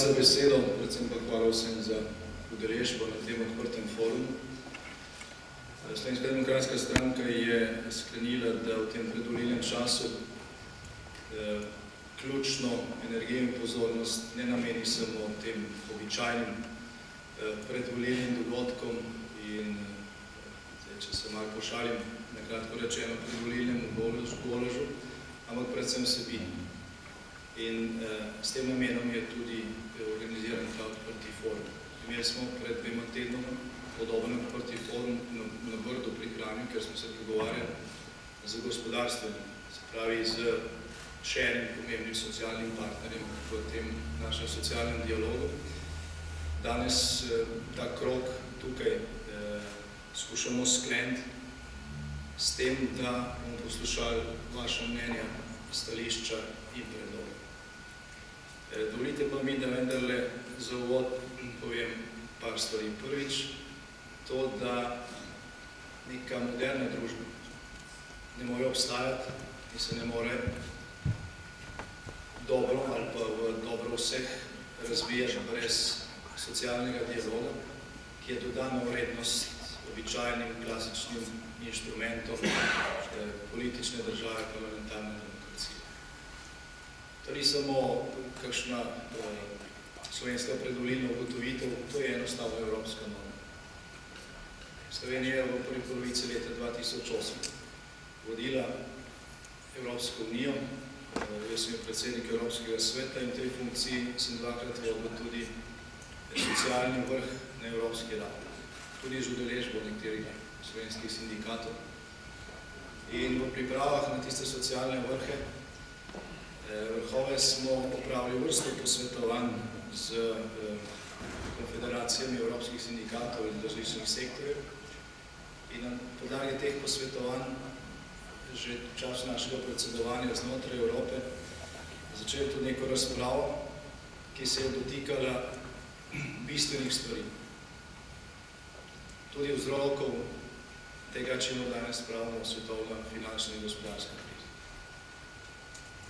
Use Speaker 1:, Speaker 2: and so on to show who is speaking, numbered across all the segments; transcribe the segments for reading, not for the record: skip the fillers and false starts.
Speaker 1: za besedo, predvsem pa hvala vsem za udeležbo na tem odprtem forumu. Slovenska demokratska stranka je sklenila, da v tem predvolilnem času ključno energijo in pozornost ne nameni samo tem običajnim predvolilnim dogodkom in, če se malo pošalim, nakratko rečeno predvolilnemu golažu, ampak predvsem vsebini. In s tem namenom je tudi organiziran ta odprti forum. Imeli smo pred 2 tednoma podoben odprti forum na Brdu pri Kranju, ker smo se pogovarjali z gospodarstvenim, se pravi z še enim pomembnim socialnim partnerjem v tem našem socialnem dialogu. Danes ta krog tukaj skušamo skleniti s tem, da bomo poslušali vaša mnenja, stališča in predloge. Dovolite pa mi, da vendarle za uvod povem par stvari. Prvič, to, da neka moderna družba ne more obstajati in se ne more dobro ali pa v dobro vseh razvijati brez socialnega dialoga, ki je dodana vrednost običajnim, klasičnim inštrumentom politične države, parlamentarne demokracije. To ni samo kakšna slovenska predvolilna ugotovitev, to je enostavno evropska norma. Slovenija je v prvi polovici leta 2008 vodila Evropsko unijo, jaz sem predsednik Evropskega sveta in v tej funkciji sem dvakrat vodil tudi socialni vrh na evropski ravni, tudi z udeležbo nekaterih slovenskih sindikatov. In v pripravah na tiste socialne vrhove smo opravili vrsto posvetovanj z konfederacijami evropskih sindikatov in različnih sektorjev. In na podlagi teh posvetovanj že v času našega predsedovanja znotraj Evrope začeli tudi neko razpravo, ki se je dotikala bistvenih stvari. Tudi vzrokov tega, čemu danes pravimo svetovna finančna in gospodarska kriza.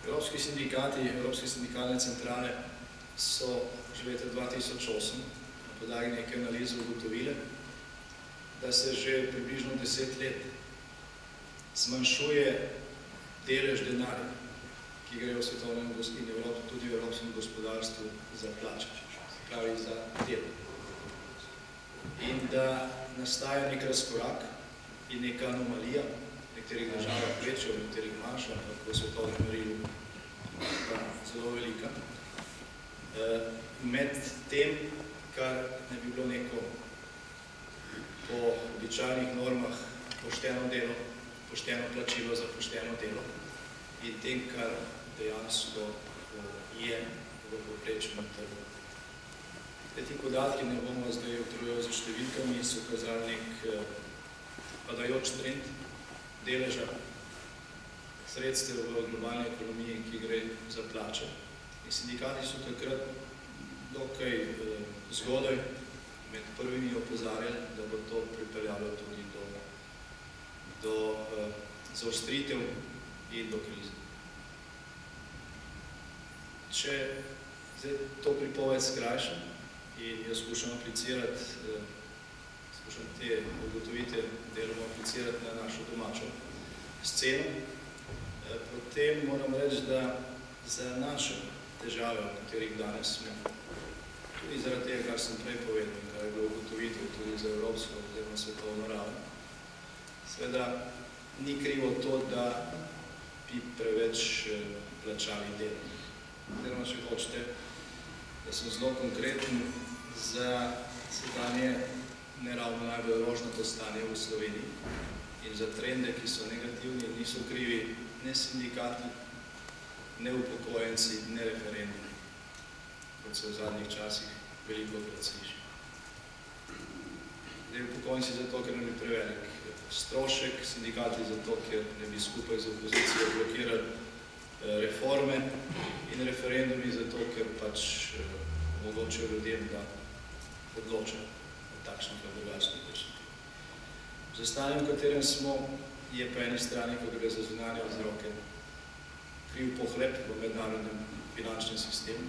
Speaker 1: Evropski sindikati, evropske sindikalne centrale so že leta 2008 na podlagi neke analize ugotovile, da se že približno 10 let zmanjšuje delež denarja, ki gre v svetovnem in tudi v evropskem gospodarstvu za plače, se pravi za delo. In da nastaja nek razkorak in neka anomalija, v nekaterih državah večja, v nekaterih manjša, ampak v svetovnem merilu zelo velika, med tem, kar ne bi bilo neko po običajnih normah pošteno delo, pošteno plačilo za pošteno delo in tem, kar dejansko je v povprečnem trgu. Ti podatki, ne bomo zdaj utrujali za številkami, so kazali nek padajoč trend deleža sredstev v globalni ekonomiji, ki gre za plače. In sindikati so takrat dokaj zgodaj med prvimi opozarjali, da bo to pripeljalo tudi do zaostritev in do krize. Če zdaj to pripoved skrajšam in jo skušam aplicirati, skušam te ugotovitve deloma aplicirati na našo domačo sceno, potem moram reči, da za naše težave, v katerih danes smo, tudi zaradi tega, kar sem prej povedal, kar je bilo ugotovitev tudi za evropsko oziroma svetovno raven, seveda ni krivo to, da bi preveč plačali delo. Oziroma, če hočete, da sem zelo konkreten, za sedanje neravno najbolj rožnato stanje v Sloveniji in za trende, ki so negativni, niso krivi ne sindikati, ne upokojenci, ne referendumi, kot se v zadnjih časih veliko krat sliši. Upokojenci zato, ker ne bi prevelik strošek, sindikati zato, ker ne bi skupaj z opozicijo blokirali reforme in referendumi zato, ker pač omogočijo ljudem, da odločajo o takšnih ali drugačnih rešitev. Za stanje, v katerem smo, je po eni strani, ko gre za zunanje vzroke, kriv pohlep v mednarodnem finančnem sistemu.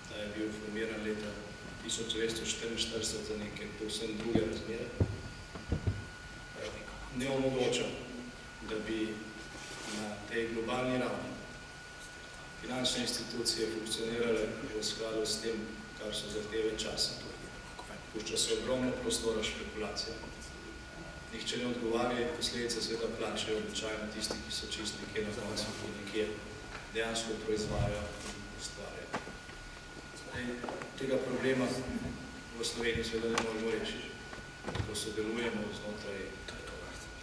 Speaker 1: Ta je bil formiran 1944 za neke povsem druge razmere, ne omogoča, da bi na tej globalni ravni finančne institucije funkcionirale v skladu s tem, kar so zahteve časa. Pušča se ogromno prostora špekulacija. Nihče ne odgovarja in posledice seveda plačajo običajno tisti, ki so čisto nekje na koncu, ki nekje dejansko proizvajajo in ustvarjajo. Tega problema v Sloveniji seveda ne moremo rešiti. Ko sodelujemo znotraj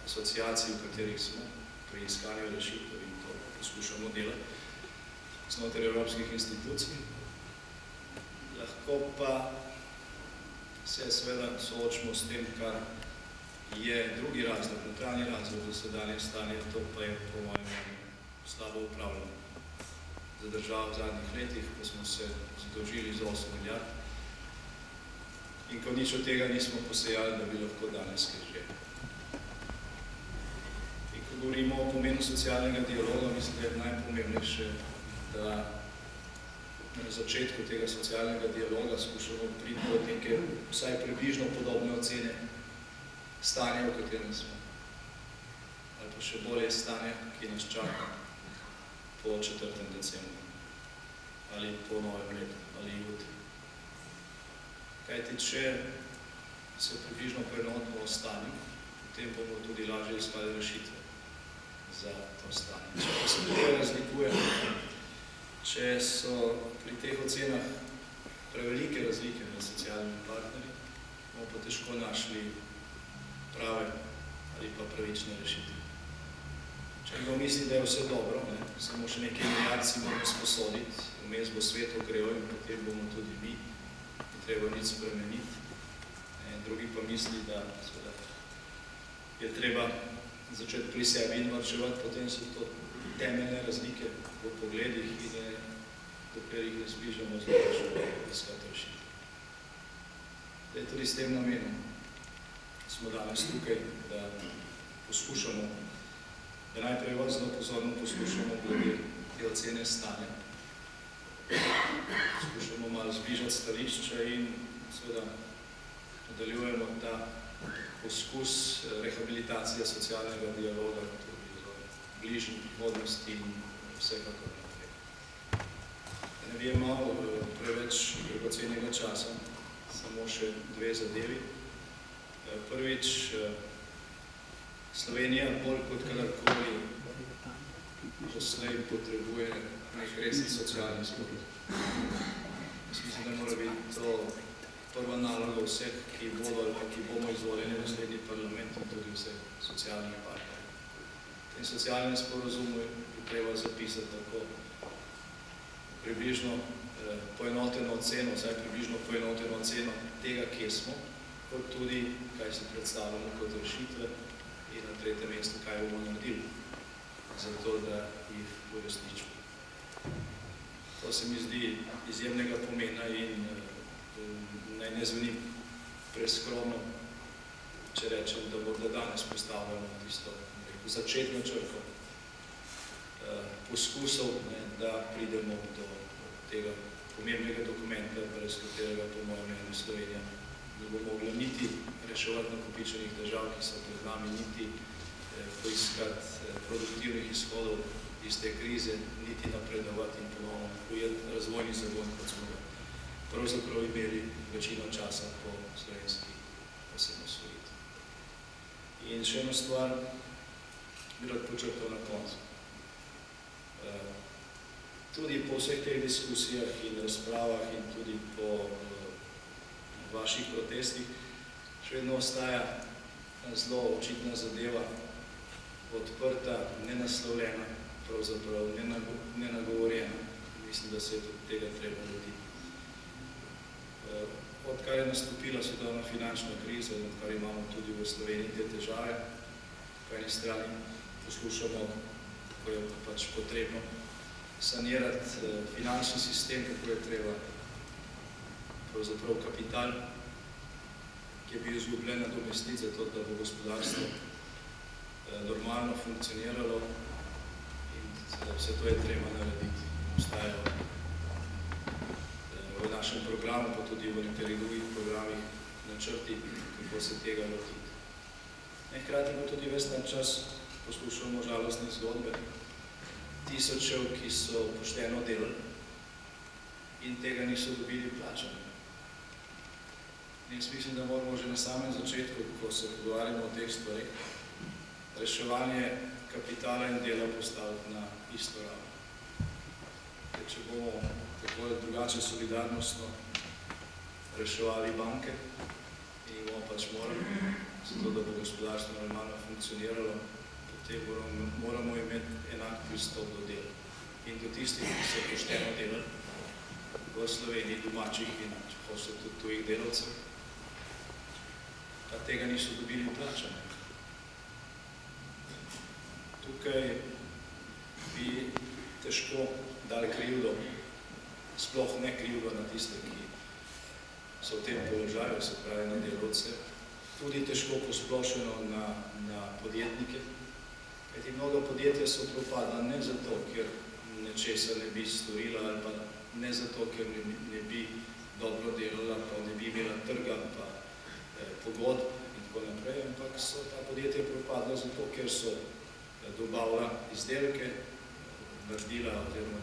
Speaker 1: asociacij, v katerih smo pri iskanju rešitev in to poskušamo delati znotraj evropskih institucij. Lahko pa se seveda soočimo s tem, kar je drugi razlog, notranji razlog za sedanje stanje, to pa je po mojem mnenju slabo upravljeno za državo v zadnjih letih, ko smo se zadolžili za 8 milijard in ko nič od tega nismo posejali, da bi lahko danes kaj želi. In ko govorimo o pomenu socialnega dialoga, mislim, da je najpomembnejše, da na začetku tega socialnega dialoga skušamo priti do neke vsaj približno podobne ocene stanja, v katerem smo. Ali pa še bolje stanje, ki nas čaka po 4. decembru ali po novem letu ali jutri. Kajti, če se približno poenotimo o stanju, potem bomo tudi lažje iskali rešitve za to stanje. Če pa se tukaj razlikuje, če so pri teh ocenah prevelike razlike med socialnimi partnerji, bomo pa težko našli prave ali pa pravične rešitve. Če kdo misli, da je vse dobro, samo še nekaj milijard si moramo sposoditi, vmes bo svet ogreval in potem bomo tudi mi, ni treba nič spremeniti. Drugi pa misli, da je treba začeti pri sebi in varčevati, potem so to temeljne razlike v pogledih in dokler jih ne zbližamo zelo iskati rešitev. Tudi s tem namenom smo danes tukaj, da poskušamo, da najprej vas zelo pozorno poskušamo glede te ocene stanja. Poskušamo malo zbližati stališče in seveda nadaljujemo ta poskus rehabilitacije socialnega dialoga tudi v bližnji prihodnosti in vsekakor naprej. Da ne bi imel preveč dragocenega časa, samo še dve zadevi. Prvič, Slovenija bolj kot kadarkoli doslej potrebuje nek resen socialni sporozum. Mislim, da mora biti to prva naloga vseh, ki bodo ali pa ki bomo izvoljeni v naslednji parlament in tudi vseh socialnih partnerjev. Tem socialnim sporozumu je treba zapisati tako približno poenoteno oceno, vsaj približno poenoteno oceno tega, kje smo, kot tudi, kaj se predstavljamo kot rešitve in na tretjem mestu, kaj bomo naredili, zato da jih uresničimo. To se mi zdi izjemnega pomena in naj ne zveni preskromno, če rečem, da morda danes postavljamo tisto začetno črko poskusov, da pridemo do tega pomembnega dokumenta, brez katerega, po mojem mnenju, Slovenija ne bo mogla niti reševati nakopičenih težav, ki so pred nami, niti poiskati produktivnih izhodov iz te krize, niti napredovati in ponovno ujeti razvojni zagon, kot smo ga pravzaprav imeli večino časa po slovenski osamosvojitvi. In še eno stvar bi rad počrtal na koncu. Tudi po vseh teh diskusijah in razpravah in tudi po vaših protestih še vedno ostaja zelo očitna zadeva, odprta, nenaslovljena, pravzaprav nenagovorjena. Mislim, da se je tudi tega treba lotiti. Odkar je nastopila svetovna finančna kriza in odkar imamo tudi v Sloveniji te težave, po eni strani poslušamo, kako je pač potrebno sanirati finančni sistem, kako je treba pravzaprav kapital, ki je bil izgubljen, nadomestiti za to, da bo gospodarstvo normalno funkcioniralo in vse to je treba narediti. Obstajajo v našem programu, pa tudi v nekaterih drugih programih načrti, kako se tega lotiti. Hkrati pa tudi ves na čas poslušamo žalostne zgodbe tisočev, ki so pošteno delali in tega niso dobili plačane. Jaz mislim, da moramo že na samem začetku, ko se pogovarjamo o teh stvarih, reševanje kapitala in dela postaviti na isto ravno. Če bomo tako ali drugače solidarnostno reševali banke in bomo pač morali, zato da bo gospodarstvo normalno funkcioniralo, potem moramo imeti enak pristop do dela. In do tistih, ki so pošteno delali v Sloveniji, domačih in če hočete tudi tujih delavcev, pa tega niso dobili plačane. Tukaj bi težko dali krivdo, sploh ne krivdo na tiste, ki so v tem položaju, se pravi na delavce, tudi težko posplošeno na podjetnike. Kajti mnoga podjetja so propadla ne zato, ker nečesa ne bi storila ali pa ne zato, ker ne bi dobro delala, pa ne bi imela trga, pa pogodb in tako naprej, ampak so ta podjetja propadla zato, ker so dobavila izdelke, naredila oziroma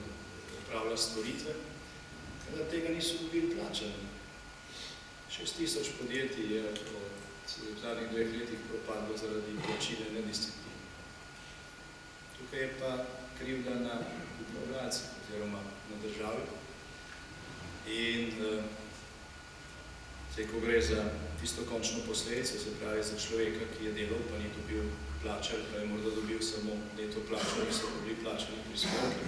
Speaker 1: opravila storitve, da tega niso dobili plačani. 6000 podjetij je v zadnjih 2 letih propadlo zaradi plačilne nediscipline. Tukaj je pa krivda na upravljalcih oziroma na državi. In ko gre za tisto končno posledico, se pravi za človeka, ki je delal, pa ni dobil plače, ali pa je morda dobil samo neto plačo, ki so bili plačani prispevki,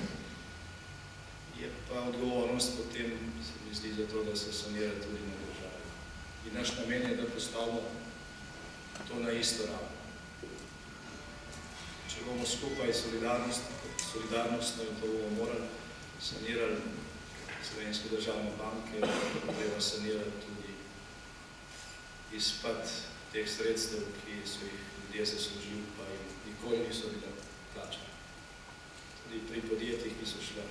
Speaker 1: je pa odgovornost potem, se mi zdi, za to, da se sanira tudi na državi. In naš namen je, da postavimo to na isto ravno. Če bomo skupaj solidarnostno in to bomo morali sanirali Slovenske državne banke, treba sanirati tudi izpad teh sredstev, ki so jih ljudje zaslužili, pa jim nikoli niso bile plačane. Tudi pri podjetjih, ki so šla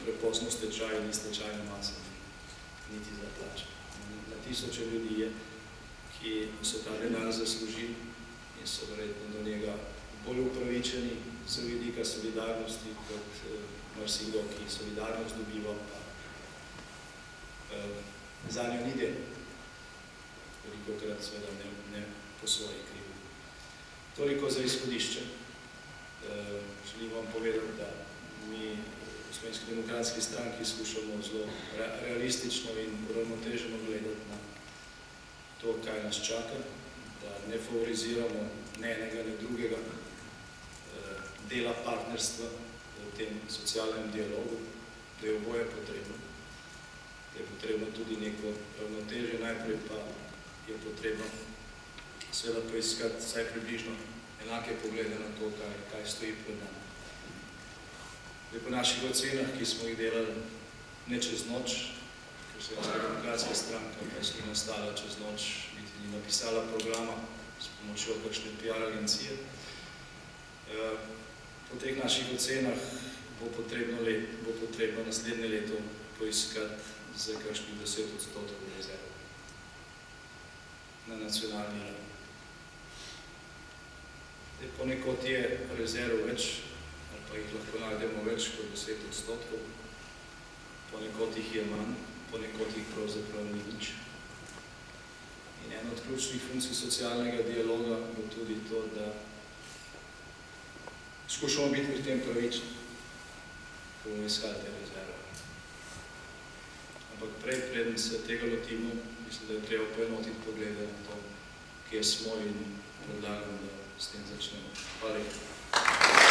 Speaker 1: prepozno stečaj in stečajne mase, niti za plače. Na tisoče ljudi je, ki so ta denar zaslužili in so verjetno do njega bolj upravičeni z vidika solidarnosti, kot marsikdo, ki solidarnost dobiva, pa za njo ni del. Velikokrat seveda ne po svoji krivi. Toliko za izhodišče. Želim vam povedati, da mi v Slovenski demokratski stranki skušamo zelo realistično in uravnoteženo gledati na to, kaj nas čaka, da ne favoriziramo ne enega, ne drugega dela partnerstva v tem socialnem dialogu, da je oboje potrebno. Da je potrebno tudi neko ravnotežje, najprej pa je potrebno seveda poiskati vsaj približno enake poglede na to, kaj stoji pred nami. Po naših ocenah, ki smo jih delali ne čez noč, ker Slovenska demokratska stranka pa ni nastala čez noč, niti ni napisala programa s pomočjo kakšne PR agencije, po teh naših ocenah bo potrebno naslednje leto poiskati za kakšnih 10% rezerv na nacionalni ravni. Ponekod je rezerv več, ali pa jih lahko najdemo več kot 10%, ponekod jih je manj, ponekod jih pravzaprav ni nič. In ena od ključnih funkcij socialnega dialoga bo tudi to, da skušamo biti pri tem pravični, ko bomo iskali te rezerve. Ampak preden se tega lotimo, mislim, da je treba poenotiti poglede na to, kje smo, in predlagam, da s tem začnemo. Hvala lepa.